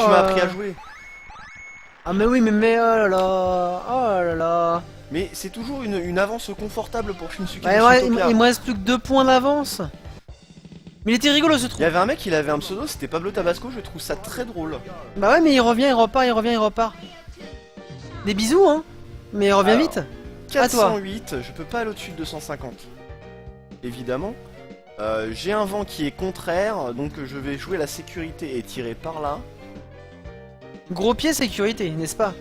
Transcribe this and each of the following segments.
tu m'as appris à jouer. Ah mais oui, mais oh là là. Oh là là. Mais c'est toujours une avance confortable pour Shinsuke Bah, no ouais, Shinotopia. il me reste plus que 2 points d'avance. Mais il était rigolo ce Il trou. y avait un mec, il avait un pseudo, c'était Pablo Tabasco, je trouve ça très drôle. Bah ouais, mais il revient, il repart, il revient, il repart. Des bisous, hein. Mais il revient Alors, vite. À toi. 408, je peux pas aller au-dessus de 250. Évidemment. J'ai un vent qui est contraire, donc je vais jouer la sécurité et tirer par là. Gros pied sécurité, n'est-ce pas?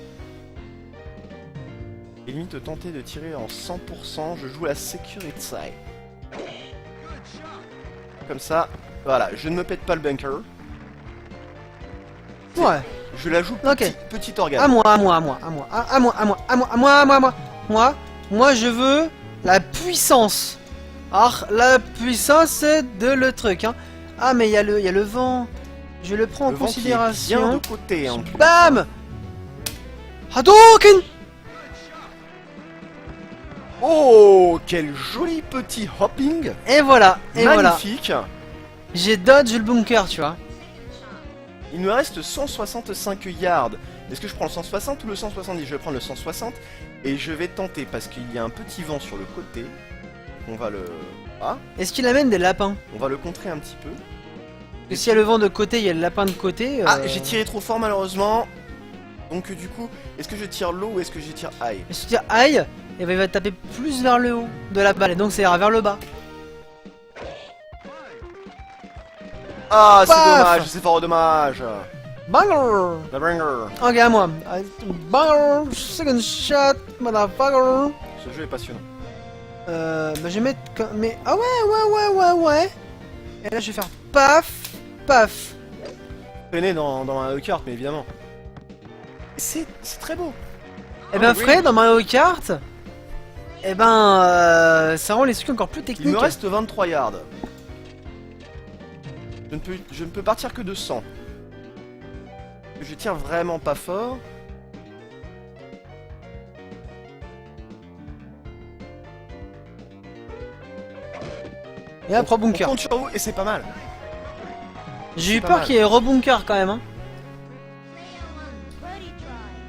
Et limite tenter de tirer en 100%, je joue la sécurité. Comme ça, voilà, je ne me pète pas le bunker. Ouais. Je la joue Ok. petit organe. À moi, à moi, à moi, à moi, à moi, à moi, à moi, à moi, à moi, à moi. Moi, je veux la puissance. Alors, la puissance, c'est de le truc, hein. Ah, mais il y a le vent. Je le prends en Le vent qui est bien considération. de côté, en plus. Bam! Hadouken! Oh, quel joli petit hopping. Et voilà, et voilà. Magnifique. J'ai dodge le bunker, tu vois. Il me reste 165 yards. Est-ce que je prends le 160 ou le 170? Je vais prendre le 160 et je vais tenter parce qu'il y a un petit vent sur le côté. On va le... Ah, Est-ce qu'il amène des lapins? on va le contrer un petit peu. Parce que s'il y a le vent de côté, il y a le lapin de côté. Ah, j'ai tiré trop fort malheureusement. Donc du coup, est-ce que je tire low ou est-ce que je tire high? Et si tu dis aïe, et ben il va taper plus vers le haut de la balle, et donc ça ira vers le bas. Ah, c'est Paf. dommage, c'est fort dommage. Banger! La bringer. Ok, à moi. Banger! Second shot, motherfucker! Ce jeu est passionnant. Bah je vais mettre comme... Mais... Ah ouais. Et là je vais faire paf, paf. Traîné dans un kart, mais évidemment. C'est très beau. Et ben oui. Fred, dans Mario Kart, et ben ça rend les trucs encore plus Il techniques. me reste 23 yards. Je ne peux partir que de 100. Je tire vraiment pas fort. Et après On bunker. compte sur vous et c'est pas mal. J'ai eu pas peur mal. qu'il y ait rebunker quand même. Hein.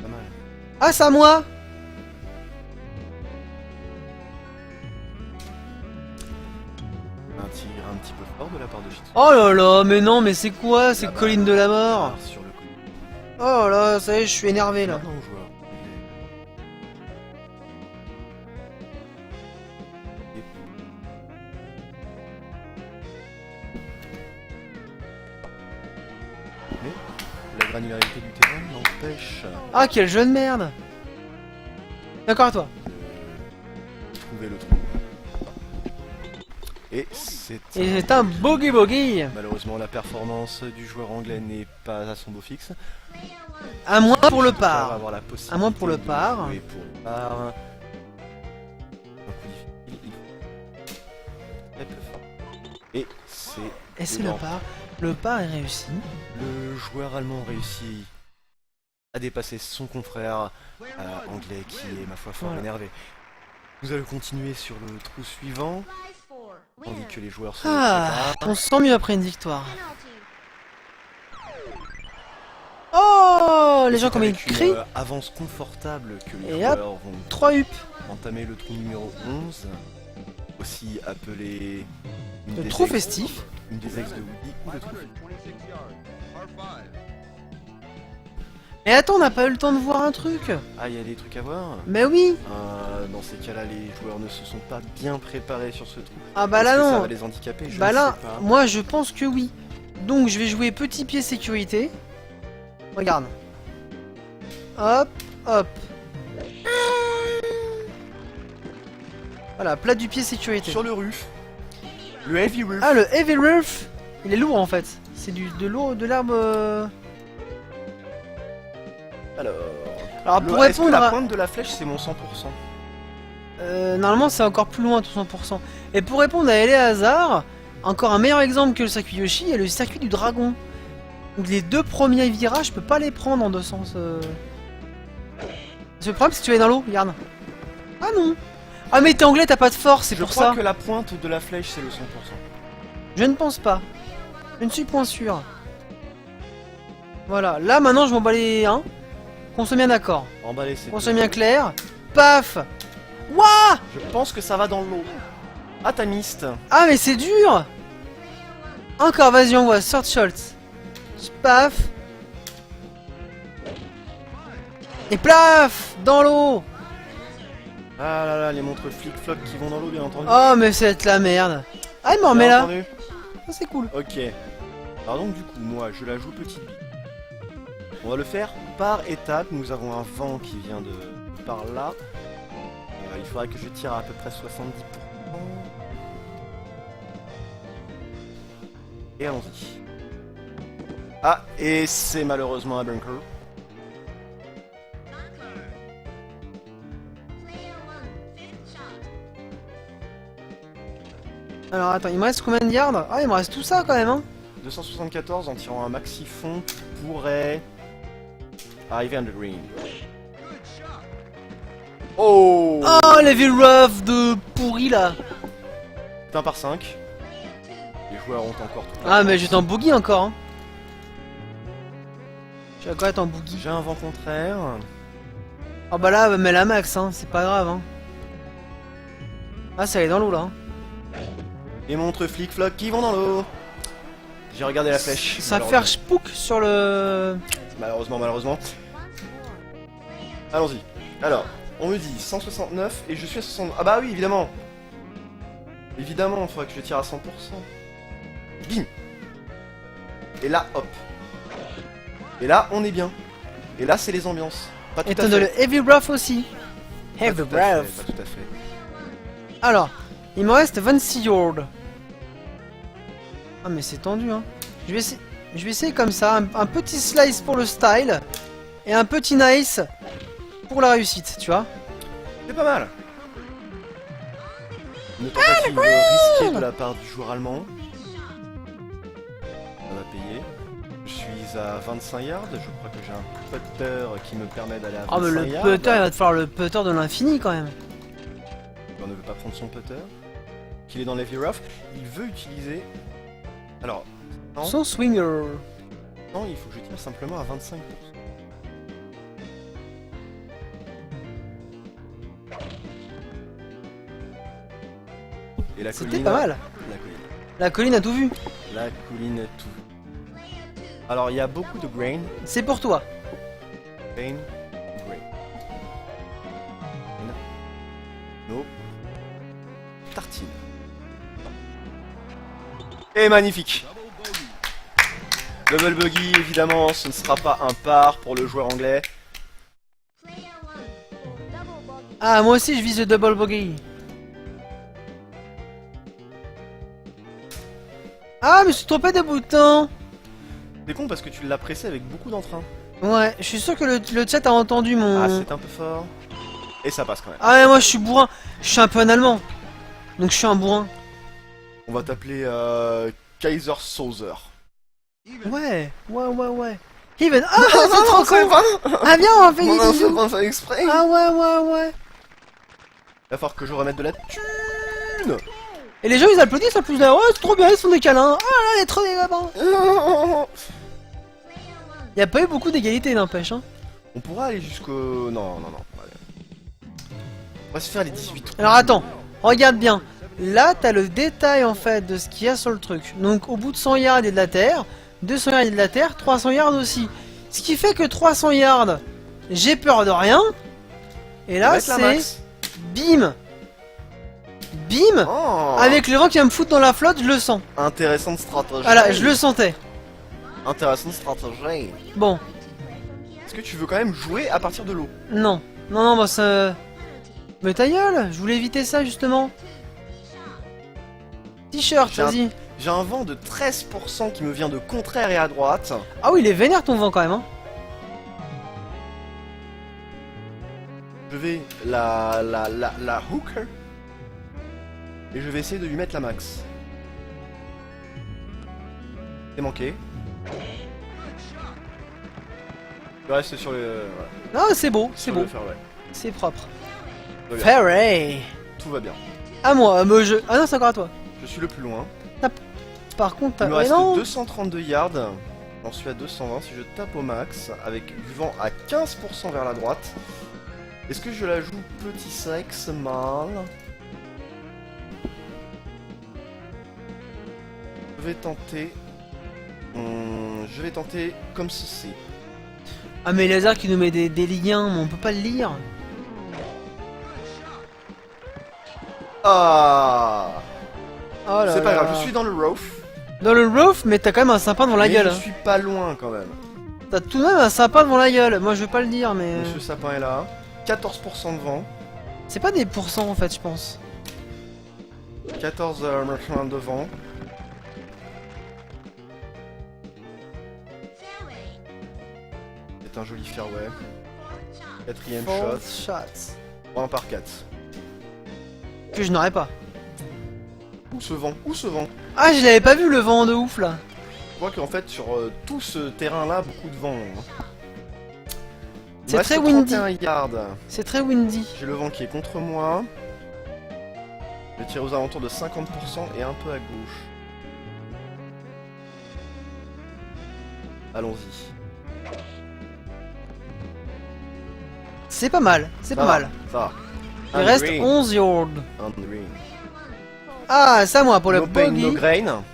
Pas mal. Ah, c'est à moi! Un tir un petit peu fort de la part de Shitsu. Oh là là, mais non, mais c'est quoi? C'est Là-bas, colline de la mort. Sur le côté. Oh là, ça y est, je suis énervé là. Maintenant au joueur. Mais la granularité du terrain n'empêche Ah, quel jeu de merde! D'accord à toi. de trouver le trou. Et c'est... Et c'est un boogie. Malheureusement, la performance du joueur anglais n'est pas à son beau fixe. À moins pour le Je préfère par. avoir la possibilité À moins pour le de par. jouer pour le par. Un coup difficile, il faut très peu fort. Et c'est... Et c'est dedans. le par. Le par est réussi. Le joueur allemand réussit à dépasser son confrère anglais qui est, ma foi, fort Voilà. énervé. Nous allons continuer sur le trou suivant, tandis que les joueurs se Ah, préparent. on se sent mieux après une victoire. Oh, les gens C'est comme ils avec une, crient. avance confortable que les Et hop. joueurs vont 3 up. entamer le trou numéro 11, aussi appelé une Le des trou ex- festif. une des ex de Woody ou le trou festif. Et attends, on n'a pas eu le temps de voir un truc. Ah, il y a des trucs à voir. Mais oui. Dans ces cas-là, les joueurs ne se sont pas bien préparés sur ce trou. Ah bah Est-ce là que ça non. va les handicaper? Je Bah ne là, sais pas. moi je pense que oui. Donc je vais jouer petit pied sécurité. Regarde. Hop, hop. Voilà, plat du pied sécurité. Sur le roof, le heavy roof. Ah, le heavy roof. Il est lourd en fait. C'est de l'herbe. Alors pour Est-ce que répondre la à... pointe de la flèche c'est mon 100%? Normalement c'est encore plus loin tout 100%. Et pour répondre à Eleazar, encore un meilleur exemple que le circuit Yoshi, il y a le circuit du dragon. Donc les deux premiers virages, je peux pas les prendre en deux sens. Le problème c'est que tu es dans l'eau, regarde. Ah non. Ah mais t'es anglais, t'as pas de force, c'est Je pour crois ça. que la pointe de la flèche c'est le 100%. Je ne pense pas. Je ne suis point sûr. Voilà, là maintenant je m'en bats les... Hein, qu'on soit bien d'accord. Emballé, c'est Qu'on soit bien clair. Paf. Wouah. Je pense que ça va dans l'eau. Ah, t'as mist. Ah mais c'est dur. Encore, vas-y on voit, Sword Schultz. Paf. Et plaf. Dans l'eau. Ah là là, les montres flic-floc qui vont dans l'eau, bien entendu. Oh mais c'est la merde. Ah il m'en remet Bien là. entendu. Ça c'est cool. Ok. Alors donc du coup, moi, je la joue petite bille. On va le faire par étapes. Nous avons un vent qui vient de par là. Il faudrait que je tire à peu près 70%. Et allons-y. Ah, et c'est malheureusement un bunker. Alors attends, il me reste combien de yards? Ah il me reste tout ça quand même hein. 274 en tirant un maxi fond pourrait arriver under green. Oh, Oh les rough de pourri là. c'est 1 par 5. Les joueurs ont encore tout. Ah mais j'étais en boogie encore hein. Je vais encore être en boogie. J'ai un vent contraire. Ah bah là, mets la max hein, c'est pas grave hein. Ah ça allait dans l'eau là hein. Les montres flic-floc qui vont dans l'eau. J'ai regardé la flèche. Ça va faire spook sur le... Malheureusement. Allons-y. Alors, on me dit 169 et je suis à 60... Ah bah oui, évidemment. Évidemment, il faudrait que je tire à 100%. Bim. Et là, hop. Et là, on est bien. Et là, c'est les ambiances. Pas tout Et à t'as fait. le heavy breath aussi. Pas Heavy tout à fait, breath. pas tout à fait. Alors, il me reste 26 yards. Ah mais c'est tendu hein. Je vais essayer comme ça, un petit slice pour le style et un petit nice pour la réussite, tu vois. C'est pas mal. Une tentative risquée de la part du joueur allemand. Ça va payer. Je suis à 25 yards. Je crois que j'ai un putter qui me permet d'aller à 25 Ah mais le yards. putter, il va te falloir le putter de l'infini quand même. On ne veut pas prendre son putter. Qu'il est dans l'heavy rough. Il veut utiliser... Alors... Non, Son swinger. non, il faut que je tire simplement à 25%. Et la C'était colline... pas mal. La colline. La colline a tout vu. La colline tout. Alors, il y a beaucoup de grain. C'est pour toi. Grain. Grain. No. Tartine. Et magnifique. Double buggy, évidemment, ce ne sera pas un par pour le joueur anglais. Ah moi aussi je vise le double bogey. Ah mais je suis trompé de bouton. C'est con parce que tu l'as pressé avec beaucoup d'entrain. Ouais, je suis sûr que le chat a entendu mon... Ah, c'est un peu fort. Et ça passe quand même. Ah ouais, moi je suis bourrin. Je suis un peu un allemand. Donc je suis un bourrin. On va t'appeler Kaiser Sozer. Ouais. Even. Ah c'est trop cool. Ah viens on va faire des bisous. Mon fait exprès. Ah ouais. Il va falloir que je remette de la thune. Et les gens ils applaudissent en plus là. Ouais c'est trop bien, ils font des câlins. Ah là il est trop des lapins. Y a pas eu beaucoup d'égalité n'empêche hein. On pourra aller jusqu'au... Non. Allez. On va se faire les 18 trous. Alors attends, regarde bien. Là, t'as le détail en fait de ce qu'il y a sur le truc. Donc au bout de 100 yards, il y a de la terre. 200 yards, il y a de la terre. 300 yards aussi. Ce qui fait que 300 yards, j'ai peur de rien. Et là, Mettre la c'est... max. Bim. Bim. Oh, Avec le vent qui va me foutre dans la flotte, je le sens. intéressante stratégie. Voilà, je le sentais. Intéressante stratégie. Bon, Est-ce que tu veux quand même jouer à partir de l'eau? non. Non, bah ça... Mais ta gueule, je voulais éviter ça justement. T-shirt, J'ai un- vas-y. J'ai un vent de 13% qui me vient de contraire et à droite. Ah oui, il est vénère ton vent quand même hein. Je vais la hooker. Et je vais essayer de lui mettre la max. C'est manqué. Je reste sur le... voilà, Ah c'est beau, c'est sur beau. le fairway. C'est propre. Tout va bien. Fairway. Tout va bien. À moi, me je... Ah non, c'est encore à toi. Je suis le plus loin. Par contre, Il t'as... me Mais reste non. 232 yards J'en suis à 220. Si je tape au max, avec du vent à 15% vers la droite, est-ce que je la joue petit sexe mal? Je vais tenter. Je vais tenter comme ceci. Ah mais Lazare qui nous met des liens, mais on peut pas le lire. Ah, Oh là c'est pas là. grave, je suis dans le roof. Dans le roof, mais t'as quand même un sapin devant la Mais gueule. je suis pas loin quand même. T'as tout de même un sapin devant la gueule. Moi je veux pas le dire, mais... Monsieur Sapin est là. 14% de vent. C'est pas des pourcents en fait, je pense. 14 machins de vent. C'est un joli fairway. Quatrième shot. Fourth shot. 1 par 4. Que je n'aurais pas. Où ce vent? Où ce vent? Ah, je l'avais pas vu le vent de ouf là. Je vois qu'en fait sur tout ce terrain là, beaucoup de vent. Il C'est me très reste windy. 31 yards. C'est très windy. J'ai le vent qui est contre moi. Je tire aux alentours de 50% et un peu à gauche. Allons-y. C'est pas mal, c'est Ça pas va, mal. Ça va. Il Un reste green. 11 yards. Un green. Ah, ça moi pour le No pain, no bogey. grain.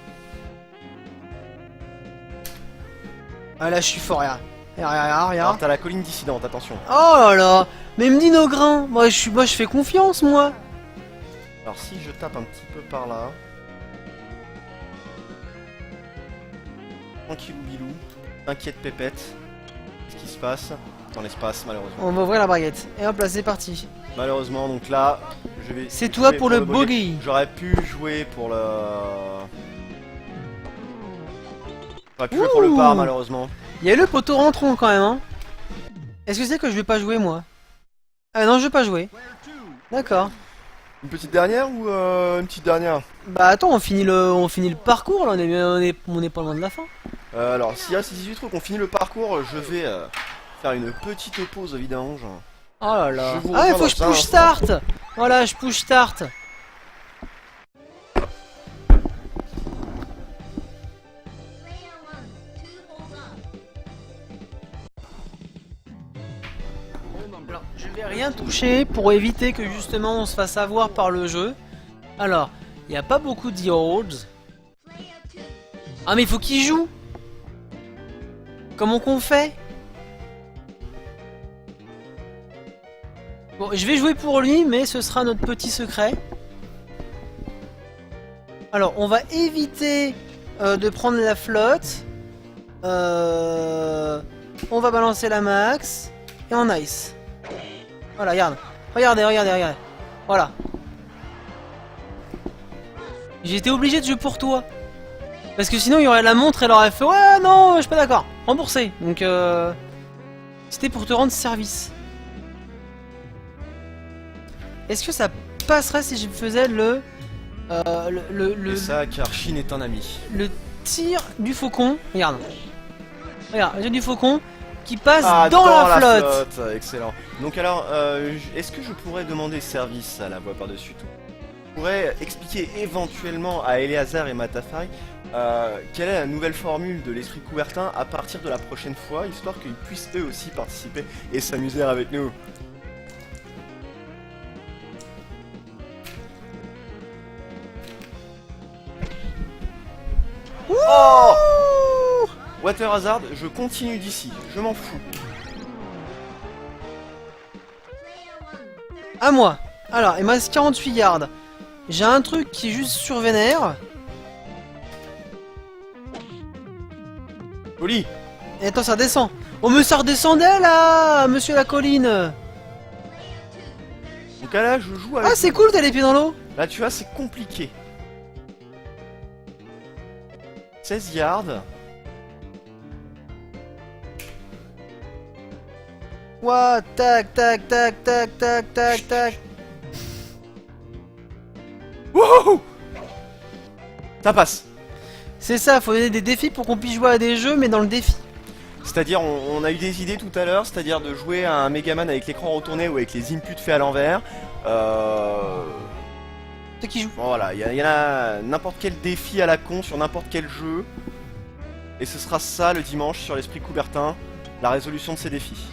Ah là, je suis fort, regarde. Regarde, Alors regarde. t'as la colline dissidente, attention. Oh là là. Mais il me dit nos grains. Moi je fais confiance, moi. Alors si je tape un petit peu par là. Tranquillou bilou. T'inquiète pépette. Qu'est-ce qui se passe dans l'espace malheureusement? On va ouvrir la baguette. Et hop là, c'est parti. Malheureusement donc là, je vais... C'est toi jouer pour le bogey. J'aurais pu jouer pour le... J'aurais pu jouer pour le Ouh. par malheureusement. Il y a le poteau rentrant quand même, hein. Est-ce que c'est que je vais pas jouer, moi? Ah non, je vais pas jouer. D'accord. Une petite dernière ou une petite dernière? Bah attends, on finit le parcours là, on est pas loin de la fin. Alors s'il reste 18 trous qu'on finit le parcours, je vais faire une petite pause vidange. Oh là là. Je vous Ah, il rejoins faut que je dans un push instant. start. Voilà, je push start. Alors, je vais rien toucher pour éviter que justement on se fasse avoir par le jeu. Alors, il n'y a pas beaucoup de yards. Ah mais il faut qu'il joue. Comment qu'on fait? Bon, je vais jouer pour lui, mais ce sera notre petit secret. Alors, on va éviter de prendre la flotte. On va balancer la max. Et en ice. Voilà, regarde. Regardez, regardez, regardez. Voilà. J'ai été obligé de jouer pour toi. Parce que sinon, il y aurait la montre, elle aurait fait ouais, non, je suis pas d'accord. Remboursé. Donc, c'était pour te rendre service. Est-ce que ça passerait si je faisais Et ça, car Chine est un ami. le tir du faucon? Regarde. Regarde, le tir du faucon qui passe Ah, dans la flotte. Excellent. Donc alors, est-ce que je pourrais demander service à la voix par-dessus tout? Je pourrais expliquer éventuellement à Eleazar et Matafari quelle est la nouvelle formule de l'esprit Coubertin à partir de la prochaine fois, histoire qu'ils puissent eux aussi participer et s'amuser avec nous. Oh! Water Hazard, je continue d'ici, je m'en fous. À moi. Alors, il me reste 48 yards. J'ai un truc qui est juste survénère. Oli, Et attends, ça redescend. Oh, mais ça redescendait là, monsieur la colline. donc là je joue avec... Ah, c'est cool, t'as les pieds dans l'eau. Là tu vois, c'est compliqué. 16 yards. Ouah, tac, tac, tac, tac, tac, tac, tac. Wouhou! Ça passe. C'est ça, faut donner des défis pour qu'on puisse jouer à des jeux, mais dans le défi. C'est-à-dire, on a eu des idées tout à l'heure, c'est-à-dire de jouer à un Megaman avec l'écran retourné ou avec les inputs faits à l'envers. Ceux qui jouent. Voilà, il y en a n'importe quel défi à la con sur n'importe quel jeu. Et ce sera ça le dimanche sur l'esprit Coubertin, la résolution de ces défis.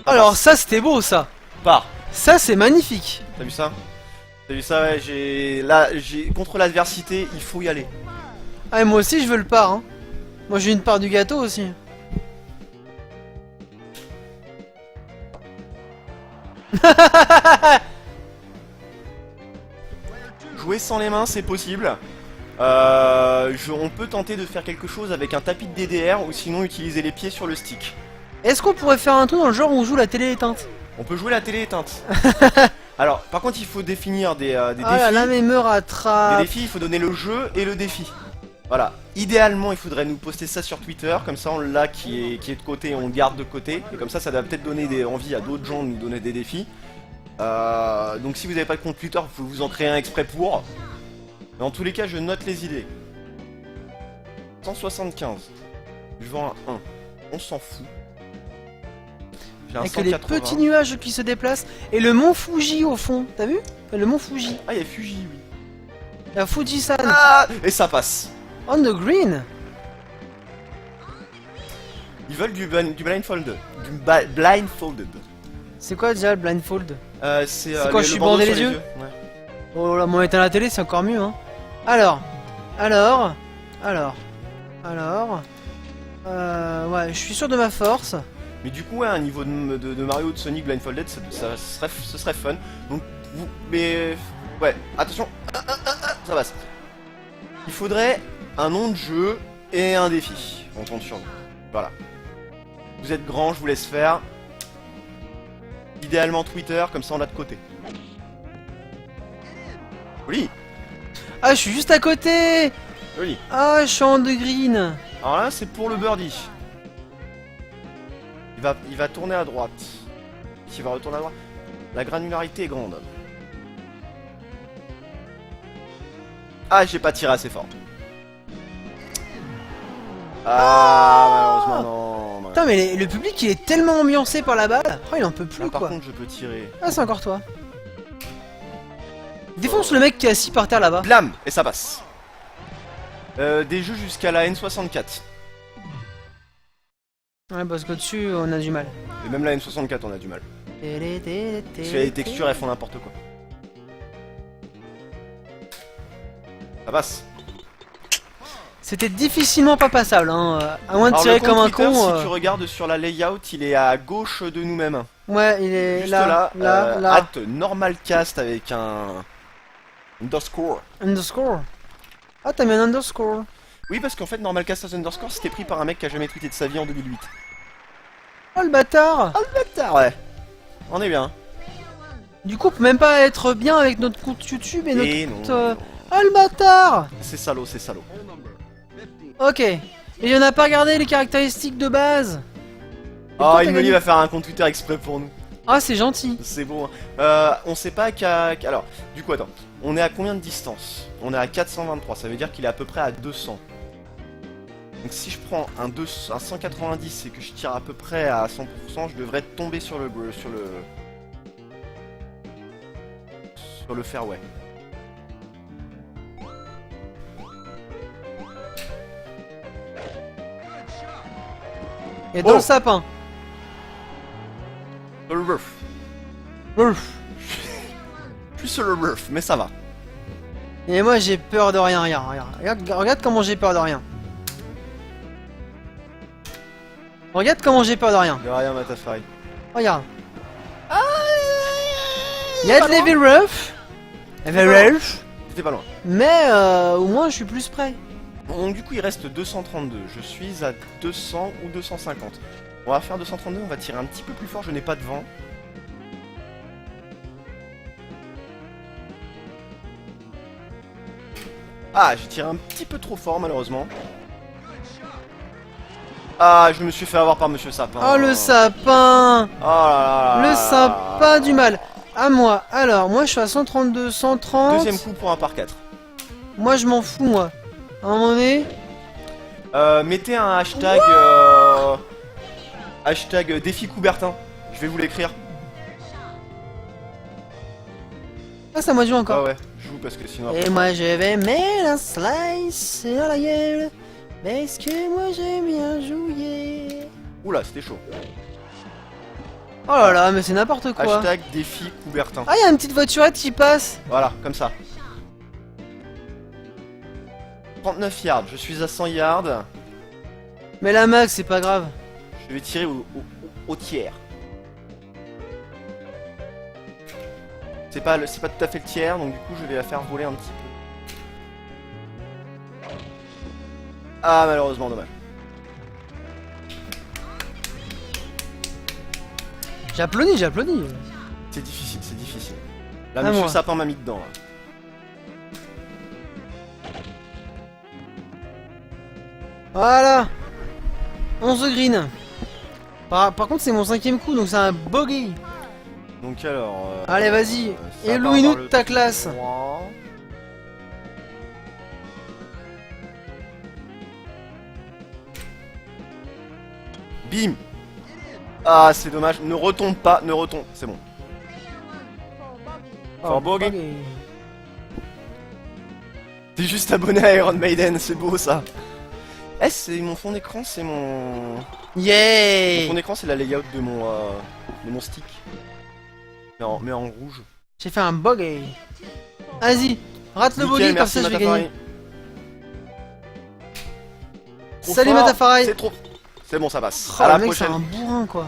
Alors ça c'était beau ça. Pars. Ça c'est magnifique. T'as vu ça? T'as vu ça? Ouais, j'ai contre l'adversité, il faut y aller. Ah et moi aussi je veux le part hein. Moi j'ai une part du gâteau aussi. Jouer sans les mains, c'est possible. On peut tenter de faire quelque chose avec un tapis de DDR ou sinon utiliser les pieds sur le stick. Est-ce qu'on pourrait faire un truc dans le genre où on joue la télé éteinte? On peut jouer la télé éteinte. Alors, par contre, il faut définir des Ah défis. là là mais me Des rattrape. défis, il faut donner le jeu et le défi. Voilà. Idéalement, il faudrait nous poster ça sur Twitter, comme ça on l'a qui est de côté, on le garde de côté. Et comme ça va peut-être donner des envies à d'autres gens de nous donner des défis. Donc si vous n'avez pas de compte Twitter, vous pouvez vous en créer un exprès pour. Mais en tous les cas, je note les idées. 175. Je vends un 1. On s'en fout. J'ai un Avec les 180. petits nuages qui se déplacent. Et le mont Fuji au fond, t'as vu? Le mont Fuji. Ah, il y a Fuji, oui. La Fuji-san. Ah, et ça passe. On the green. Ils veulent du blindfolded. Blindfolded. C'est quoi déjà le blindfold? C'est quand je suis bandé les yeux Ouais. Oh là, moi éteint la télé, c'est encore mieux hein. Alors. Ouais, je suis sûr de ma force. Mais du coup, ouais, un niveau de Mario ou de Sonic blindfolded, ce serait fun. Donc, mais ouais, attention, ça passe. Il faudrait un nom de jeu et un défi. On compte sur vous. Voilà. Vous êtes grand, je vous laisse faire. Idéalement Twitter, comme ça on l'a de côté. Joli. Ah, je suis juste à côté. Joli. Ah, je suis en de green. Alors là, c'est pour le birdie. Il va tourner à droite. S'il va retourner à droite. La granularité est grande. Ah, j'ai pas tiré assez fort. Ah, malheureusement non. Putain, mais le public il est tellement ambiancé par la balle. Oh, il en peut plus Là, par quoi. contre, je peux tirer. Ah, c'est encore toi. Défonce le mec qui est assis par terre là-bas. Blam. Et ça passe. Des jeux jusqu'à la N64. Ouais, parce qu'au-dessus, on a du mal. Et même la N64, on a du mal. Parce que les textures, elles font n'importe quoi. Ça passe. C'était difficilement pas passable, hein. À moins de Alors, tirer le compte comme un Twitter, con. si tu regardes sur la layout, il est à gauche de nous-mêmes. Ouais, il est Juste là, là. At normalcast avec un underscore. Underscore. Ah, t'as mis un underscore. Oui, parce qu'en fait, normalcast as underscore, c'était pris par un mec qui a jamais tweeté de sa vie en 2008. Oh le bâtard. Bâtard, ouais. On est bien. Du coup, on peut même pas être bien avec notre compte YouTube et notre Et compte. non. Oh le bâtard. C'est salaud, c'est salaud. Ok. Et il en a pas regardé les caractéristiques de base. Oh, t'as Emily gagné va faire un compte Twitter exprès pour nous. Ah, c'est gentil. C'est bon. On sait pas alors, du coup, attends. On est à combien de distance? On est à 423, ça veut dire qu'il est à peu près à 200. Donc si je prends un 190 et que je tire à peu près à 100%, je devrais tomber sur le fairway. Et dans Oh. le sapin. Sur le roof. Ouf. Je suis sur le roof, mais ça va. Et moi j'ai peur de rien, regarde comment j'ai peur de rien. Regarde comment j'ai peur de rien. De rien, Matafari. Regarde. Il y a de l'heavy rough. J'étais pas loin. Mais au moins je suis plus près. Donc du coup il reste 232, je suis à 200 ou 250. On va faire 232, on va tirer un petit peu plus fort, je n'ai pas de vent. Ah, j'ai tiré un petit peu trop fort malheureusement. Ah, je me suis fait avoir par Monsieur Sapin. Oh le sapin. Oh là là là Le là. sapin du mal. À moi. Alors, moi je suis à 132, 130. Deuxième coup pour un par 4. Moi je m'en fous moi. À un moment donné. Mettez un hashtag... hashtag défi Coubertin. Je vais vous l'écrire. Ah, ça m'a dû Ah encore. ouais, je joue parce que sinon... Et moi je vais mettre un slice sur la gueule. Parce que moi j'aime bien jouer. Oula, c'était chaud. Oh là là, mais c'est n'importe quoi. Hashtag défi Coubertin. Ah, il y a une petite voiturette qui passe. Voilà, comme ça. 39 yards, je suis à 100 yards. Mais la max, c'est pas grave. Je vais tirer au tiers. C'est pas tout à fait le tiers, donc du coup je vais la faire voler un petit peu. Ah, malheureusement, dommage. J'applaudis, j'applaudis. C'est difficile, c'est difficile. Là, À Monsieur moi. Sapin m'a mis dedans. Là. Voilà. 11 green. Par contre, c'est mon 5ème coup, donc c'est un bogey. Donc alors... Allez, vas-y. ça part Éblouis-nous vers de le ta classe. 3. Bim. Ah, c'est dommage. Ne retombe pas, ne retombe. C'est bon. For bogey. T'es juste abonné à Iron Maiden, c'est beau ça. Eh, c'est mon fond d'écran, c'est mon... Mon Yeah. fond d'écran, c'est la layout de mon stick. Mais en rouge. J'ai fait un bogey. Vas-y, rate le Nickel, bogey, comme merci, ça je vais Matafari. gagner. Trop Salut fort, Matafari. C'est trop... C'est bon, ça passe. Oh, À la le mec, c'est prochaine. un bourrin quoi.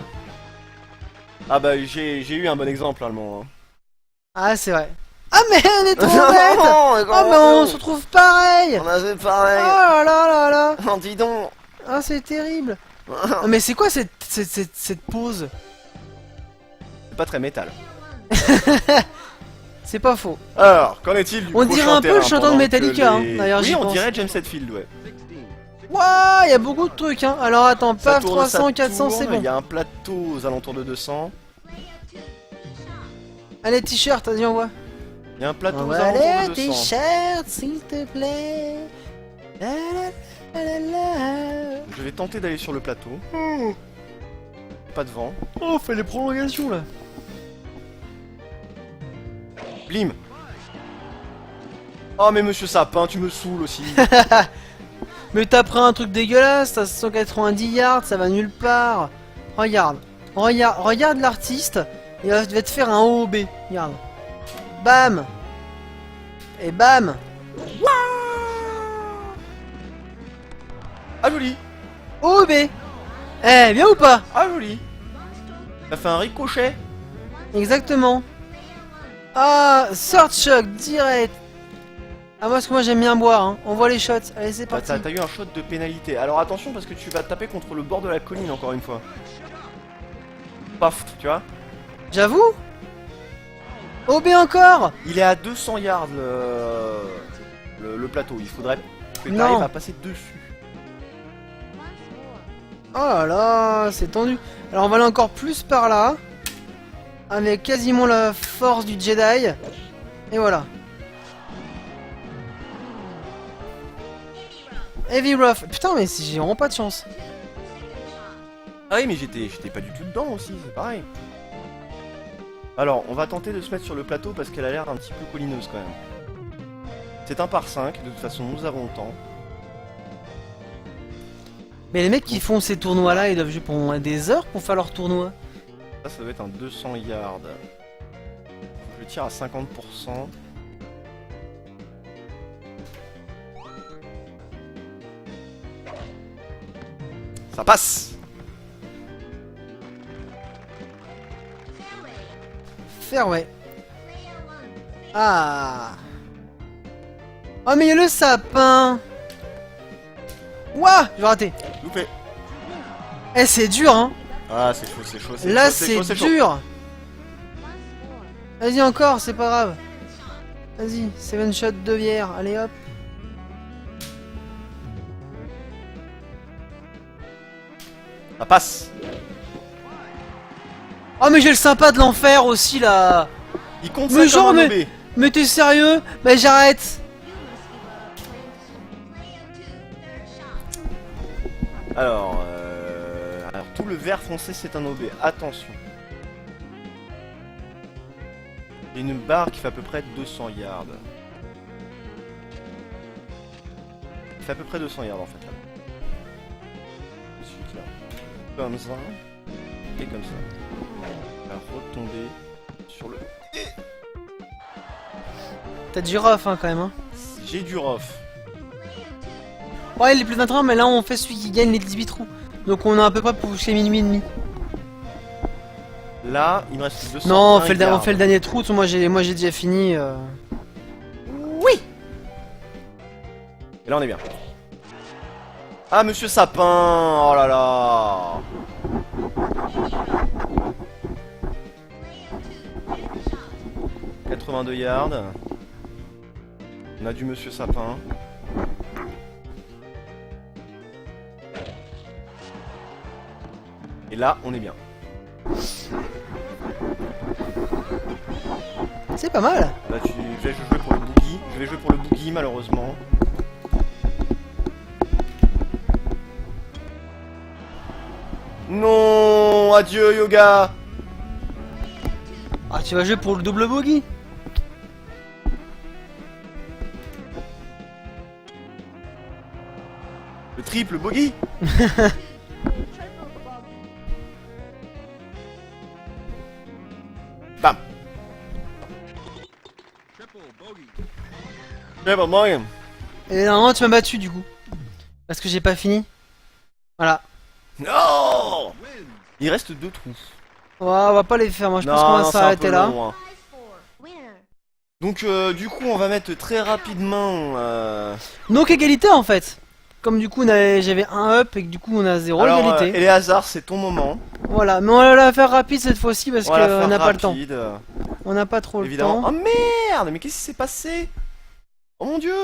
Ah bah, j'ai eu un bon exemple, allemand. Hein. Ah, c'est vrai. Ah, mais on est trop bête. Ah, mais on se retrouve pareil. On a fait Oh pareil. là là là là. Oh, dis donc. Ah, c'est terrible. Ah, mais c'est quoi cette pause? C'est pas très métal. C'est pas faux. Alors, qu'en est-il du On prochain dirait un peu le terrain chanteur de pendant Metallica, que hein, les- d'ailleurs, Oui, j'y on pense. dirait James Hetfield, ouais. Waouh, il y a beaucoup de trucs, hein. Alors attends, Ça paf, tourne, 300, ça 400, c'est tourne, bon. Il y a un plateau aux alentours de 200. Allez, t-shirt, vas-y, envoie. Il y a un plateau aux Allez, alentours de 200. t-shirt, s'il te plaît. La, la, la, la, la. Je vais tenter d'aller sur le plateau. Pas de vent. Oh, fais les prolongations là. Blim. Oh mais monsieur Sapin, tu me saoules aussi. Mais t'as pris un truc dégueulasse, t'as 190 yards, ça va nulle part. Regarde, regarde l'artiste, il va te faire un OOB. Regarde. Bam. Et bam. Ah joli. OOB. Eh, bien ou pas? Ah joli. Ça fait un ricochet. Exactement. Ah, Sword Shock, direct. Ah, parce que moi j'aime bien boire, hein. On voit les shots. Allez, c'est parti. T'as eu un shot de pénalité. Alors attention parce que tu vas taper contre le bord de la colline encore une fois. Paf, tu vois. J'avoue. OB encore. Il est à 200 yards le plateau. Il faudrait que tu Non. arrives à passer dessus. Oh là là, c'est tendu. Alors on va aller encore plus par là. Avec quasiment la force du Jedi. Et voilà. Heavy Rough. Putain, mais j'ai vraiment pas de chance. Ah oui mais j'étais pas du tout dedans aussi, c'est pareil. Alors on va tenter de se mettre sur le plateau parce qu'elle a l'air un petit peu collineuse quand même. C'est un par 5, de toute façon nous avons le temps. Mais les mecs qui font ces tournois là, ils doivent jouer pendant des heures pour faire leur tournoi. Ça doit être un 200 yards. Je tire à 50%. Ça passe. Fairway. Ah. Oh mais il y a le sapin. Ouah, j'ai raté. Loupé. Eh, c'est dur, hein. Ah c'est chaud, c'est chaud, c'est Là, chaud, c'est chaud, c'est chaud. dur. Vas-y, encore, c'est pas grave. Vas-y, 7 shot de bière. Allez, hop. Ça passe. Oh, mais j'ai le sympa de l'enfer aussi, là. Il compte Mais ça comme genre, un OB. Mais t'es sérieux? Bah, j'arrête. Alors, tout le vert foncé c'est un OB. Attention. Il y a une barre qui fait à peu près 200 yards. Il fait à peu près 200 yards en fait là. Comme ça. Et comme ça. On va retomber sur le... T'as du rough hein, quand même. Hein. J'ai du rough. Ouais, il est plus 21, mais là on fait celui qui gagne les 18 trous. Donc on est à peu près pour jusqu'à minuit et demi. Là, il me reste 200. Non, on fait le dernier trou. Moi j'ai déjà fini. Oui. Et là on est bien. Ah, monsieur Sapin. Oh là là. « 82 yards. On a du monsieur Sapin. Et là, on est bien. C'est pas mal. Là, je vais jouer pour le boogie. Je vais jouer pour le boogie, malheureusement. Non, adieu, Yoga. Ah, tu vas jouer pour le double bogey. Le triple bogey. Bam. Triple bogey. Et normalement tu m'as battu du coup. Parce que j'ai pas fini. Voilà. Non. Il reste 2 trous. Ouais, on va pas les faire, moi je pense Non, qu'on va non, s'arrêter là. long, hein. Donc du coup on va mettre très rapidement Donc égalité en fait. Comme du coup j'avais un up et que du coup on a 0 alors, égalité. Eléazar, c'est ton moment. Voilà, mais on va la faire rapide cette fois-ci parce On va la qu'on faire n'a pas le temps. rapide, On n'a pas trop évidemment. le temps. Oh merde, mais qu'est-ce qui s'est passé? Oh mon dieu.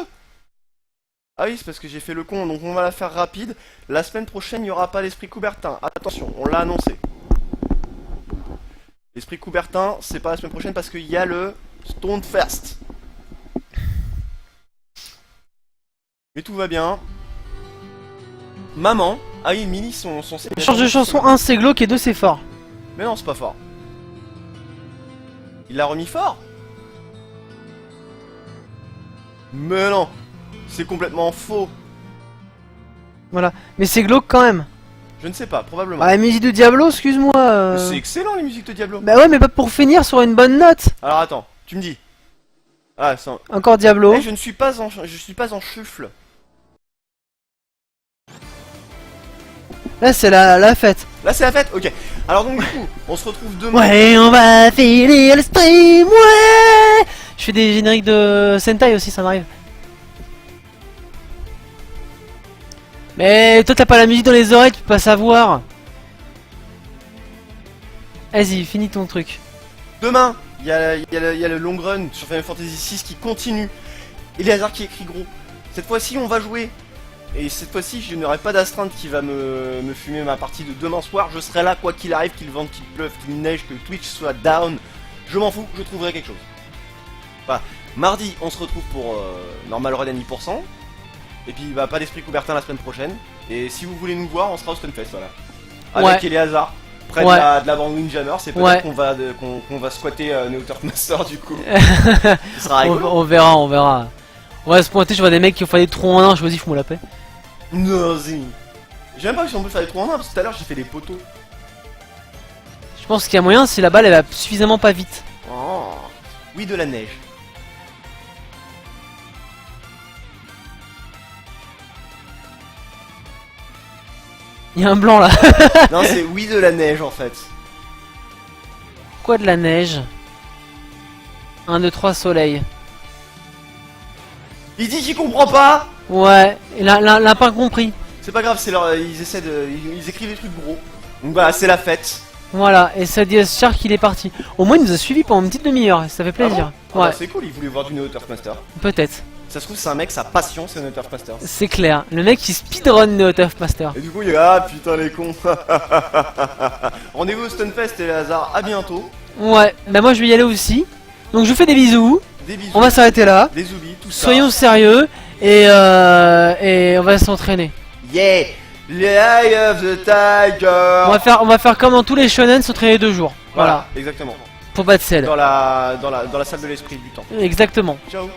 Ah oui, c'est parce que j'ai fait le con, donc on va la faire rapide. La semaine prochaine, il n'y aura pas l'esprit Coubertin. Attention, on l'a annoncé. L'esprit Coubertin, c'est pas la semaine prochaine parce qu'il y a le Stonefest. Mais tout va bien. Maman a mis son Change de chanson, 1 c'est glauque et 2 c'est fort. Mais non, c'est pas fort. Il l'a remis fort. Mais non, c'est complètement faux. Voilà, mais c'est glauque quand même. Je ne sais pas, probablement. Ah, la musique de Diablo, excuse-moi. C'est excellent les musiques de Diablo. Bah ouais, mais pas pour finir sur une bonne note. Alors attends, tu me dis. Ah, ça... Encore Diablo. je ne suis pas en chuffle. Là c'est la fête. Là c'est la fête, ok. Alors donc du coup, on se retrouve demain. Ouais, on va finir le stream, ouais. Je fais des génériques de Sentai aussi, ça m'arrive. Mais toi t'as pas la musique dans les oreilles, tu peux pas savoir. Vas-y, finis ton truc. Demain, il y a le long run sur Final Fantasy VI qui continue. Et les hasards qui écrit gros. Cette fois-ci, on va jouer. Et cette fois-ci, je n'aurai pas d'astreinte qui va me fumer ma partie de demain soir. Je serai là, quoi qu'il arrive, qu'il vente, qu'il pleuve, qu'il neige, que Twitch soit down. Je m'en fous, je trouverai quelque chose. Enfin, mardi, on se retrouve pour Normal Run à 10%. Et puis, bah, pas d'esprit Coubertin la semaine prochaine. Et si vous voulez nous voir, on sera au Stunfest, voilà. Avec Eléazar, près de la bande Windjammer. C'est peut-être qu'on va squatter Neo Turf Master du coup. Ce sera rigolo. On verra. On va se pointer, je vois des mecs qui ont fait des trous en un, je me dis, fous-moi la paix. Non, zing. J'ai même pas vu si on peut faire des trous en un parce que tout à l'heure j'ai fait des poteaux. Je pense qu'il y a moyen si la balle elle va suffisamment pas vite. Oh. Oui, de la neige. Il y a un blanc là. Non, c'est oui de la neige en fait. Quoi de la neige? 1, 2, 3 soleil. Il dit qu'il comprend pas. Ouais, il a pas compris. C'est pas grave, c'est leur, ils essaient de, ils écrivent des trucs gros. Donc voilà, c'est la fête. Voilà, et ça dit Shark il est parti. Au moins il nous a suivi pendant une petite demi-heure, ça fait plaisir. Ah bon, bah, c'est cool, il voulait voir du Neo Turf Master. Peut-être. Ça se trouve, c'est un mec, sa passion, c'est Neo Turf Master. C'est clair, le mec qui speedrun Neo Turf Master. Et du coup, il est ah putain les cons. Rendez-vous au Stunfest et les hasards, à bientôt. Ouais, bah moi je vais y aller aussi. Donc je vous fais des bisous. Des bisous. On va s'arrêter là. Des oublis, tout ça. Soyons sérieux et on va s'entraîner. Yeah! L'eye of the tiger! On va faire comme dans tous les shonen, s'entraîner 2 jours. Voilà. Exactement. Pour battre celle. Dans la salle de l'esprit du temps. Exactement. Ciao!